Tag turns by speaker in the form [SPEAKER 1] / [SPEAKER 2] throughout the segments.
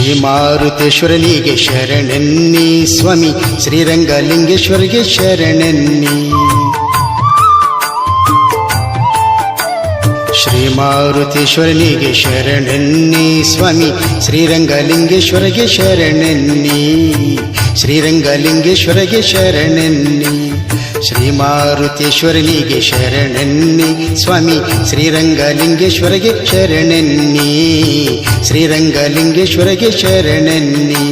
[SPEAKER 1] ಶ್ರೀ ಮಾರುತೇಶ್ವರನಿಗೆ ಶರಣೆನ್ನಿ ಸ್ವಾಮಿ, ಶ್ರೀರಂಗಲಿಂಗೇಶ್ವರಿಗೆ ಶರಣೆನ್ನಿ. ಶ್ರೀ ಮಾರುತೇಶ್ವರನಿಗೆ ಶರಣೆನ್ನಿ ಸ್ವಾಮಿ, ಶ್ರೀರಂಗಲಿಂಗೇಶ್ವರಿಗೆ ಶರಣೆನ್ನಿ, ಶ್ರೀರಂಗಲಿಂಗೇಶ್ವರಿಗೆ ಶರಣೆನ್ನಿ. ಶ್ರೀ ಮಾರುತೇಶ್ವರನಿಗೆ ಶರಣೆನ್ನಿ ಸ್ವಾಮಿ, ಶ್ರೀರಂಗಲಿಂಗೇಶ್ವರಿಗೆ ಶರಣೆನ್ನಿ, ಶ್ರೀರಂಗಲಿಂಗೇಶ್ವರಿಗೆ ಶರಣೆನ್ನಿ.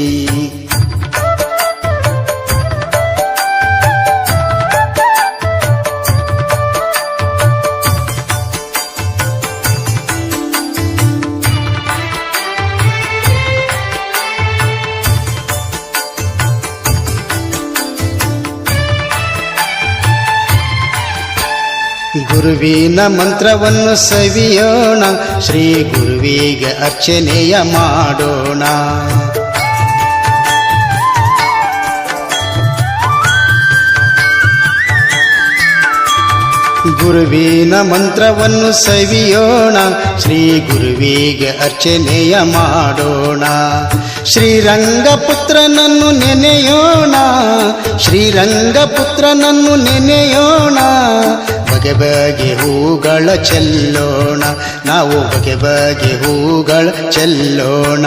[SPEAKER 1] ಗುರುವಿನ ಮಂತ್ರವನ್ನು ಸವಿಯೋಣ, ಶ್ರೀ ಗುರುವಿಗೆ ಅರ್ಚನೆಯ ಮಾಡೋಣ. ಗುರುವಿನ ಮಂತ್ರವನ್ನು ಸವಿಯೋಣ, ಶ್ರೀ ಗುರುವಿಗೆ ಅರ್ಚನೆಯ ಮಾಡೋಣ. ಶ್ರೀರಂಗಪುತ್ರನನ್ನು ನೆನೆಯೋಣ, ಶ್ರೀರಂಗಪುತ್ರನನ್ನು ನೆನೆಯೋಣ. ಬಗೆ ಬಗೆ ಹೂಗಳ ಚೆಲ್ಲೋಣ, ನಾವು ಬಗೆ ಬಗೆ ಹೂಗಳ ಚೆಲ್ಲೋಣ.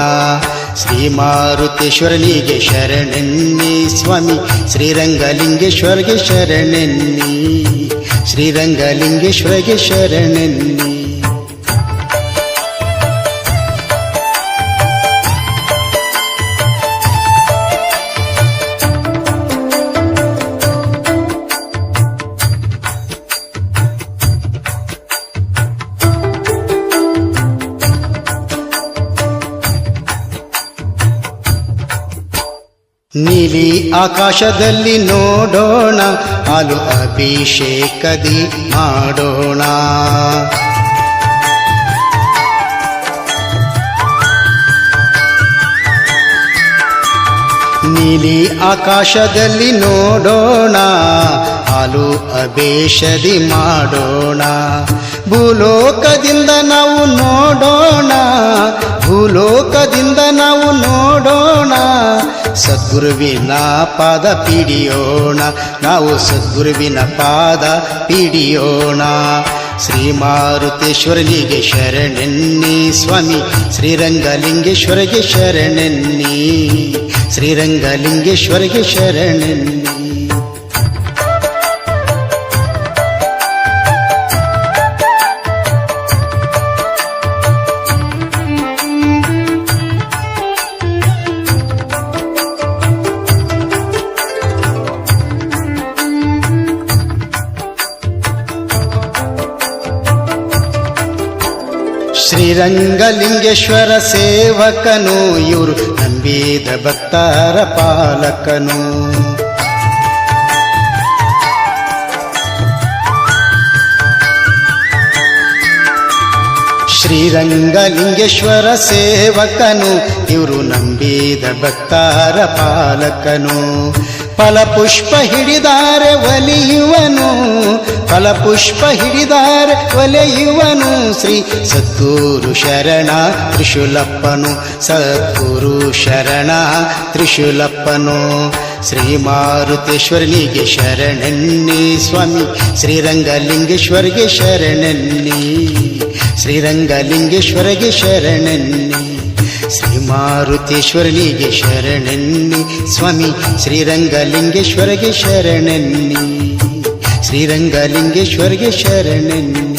[SPEAKER 1] ಶ್ರೀ ಮಾರುತೇಶ್ವರನಿಗೆ ಶರಣೆನ್ನಿ ಸ್ವಾಮಿ, ಶ್ರೀರಂಗಲಿಂಗೇಶ್ವರಿಗೆ ಶರಣೆನ್ನಿ, ಶ್ರೀರಂಗಲಿಂಗೇಶ್ವರಿಗೆ ಶರಣೆನ್ನಿ. ನೀಲಿ ಆಕಾಶದಲ್ಲಿ ನೋಡೋಣ, ಹಾಲು ಅಭಿಷೇಕದಿ ಮಾಡೋಣ. ನೀಲಿ ಆಕಾಶದಲ್ಲಿ ನೋಡೋಣ, ಹಾಲು ಅಭಿಷೇಕದಿ ಮಾಡೋಣ. ಭೂಲೋಕದಿಂದ ನಾವು ನೋಡೋಣ, ಭೂಲೋಕದಿಂದ ನಾವು ನೋಡೋಣ. ಸದ್ಗುರುವಿನ ಪಾದ ಪಿಡಿಯೋಣ, ನಾವು ಸದ್ಗುರುವಿನ ಪಾದ ಪಿಡಿಯೋಣ. ಶ್ರೀ ಮಾರುತೇಶ್ವರನಿಗೆ ಶರಣೆನ್ನಿ ಸ್ವಾಮಿ, ಶ್ರೀರಂಗಲಿಂಗೇಶ್ವರಿಗೆ ಶರಣೆನ್ನಿ, ಶ್ರೀರಂಗಲಿಂಗೇಶ್ವರಿಗೆ ಶರಣೆನ್ನಿ. ಶ್ರೀರಂಗಲಿಂಗೇಶ್ವರ ಸೇವಕನು, ಇವರು ನಂಬಿದ ಭಕ್ತರ ಪಾಲಕನು. ಶ್ರೀರಂಗಲಿಂಗೇಶ್ವರ ಸೇವಕನು, ಇವರು ನಂಬಿದ ಭಕ್ತರ ಪಾಲಕನು. ಫಲಪುಷ್ಪ ಹಿಡಿದಾರೆ ಒಲಿಯುವನು, ಫಲಪುಷ್ಪ ಹಿಡಿದಾರೆ ಒಲೆಯುವನು. ಶ್ರೀ ಸದ್ಗುರು ಶರಣ ತ್ರಿಶೂಲಪ್ಪನು, ಸದ್ಗುರು ಶರಣ ತ್ರಿಶೂಲಪ್ಪನು. ಶ್ರೀ ಮಾರುತೇಶ್ವರನಿಗೆ ಶರಣೆನ್ನಿ ಸ್ವಾಮಿ, ಶ್ರೀರಂಗಲಿಂಗೇಶ್ವರಿಗೆ ಶರಣೆನ್ನಿ, ಶ್ರೀರಂಗಲಿಂಗೇಶ್ವರಿಗೆ ಶರಣೆನ್ನಿ. ಶ್ರೀ ಮಾರುತೇಶ್ವರನಿಗೆ ಶರಣೆನ್ನಿ ಸ್ವಾಮಿ, ಶ್ರೀರಂಗಲಿಂಗೇಶ್ವರಿಗೆ ಶರಣೆನ್ನಿ, ಶ್ರೀರಂಗಲಿಂಗೇಶ್ವರಿಗೆ ಶರಣೆನ್ನಿ.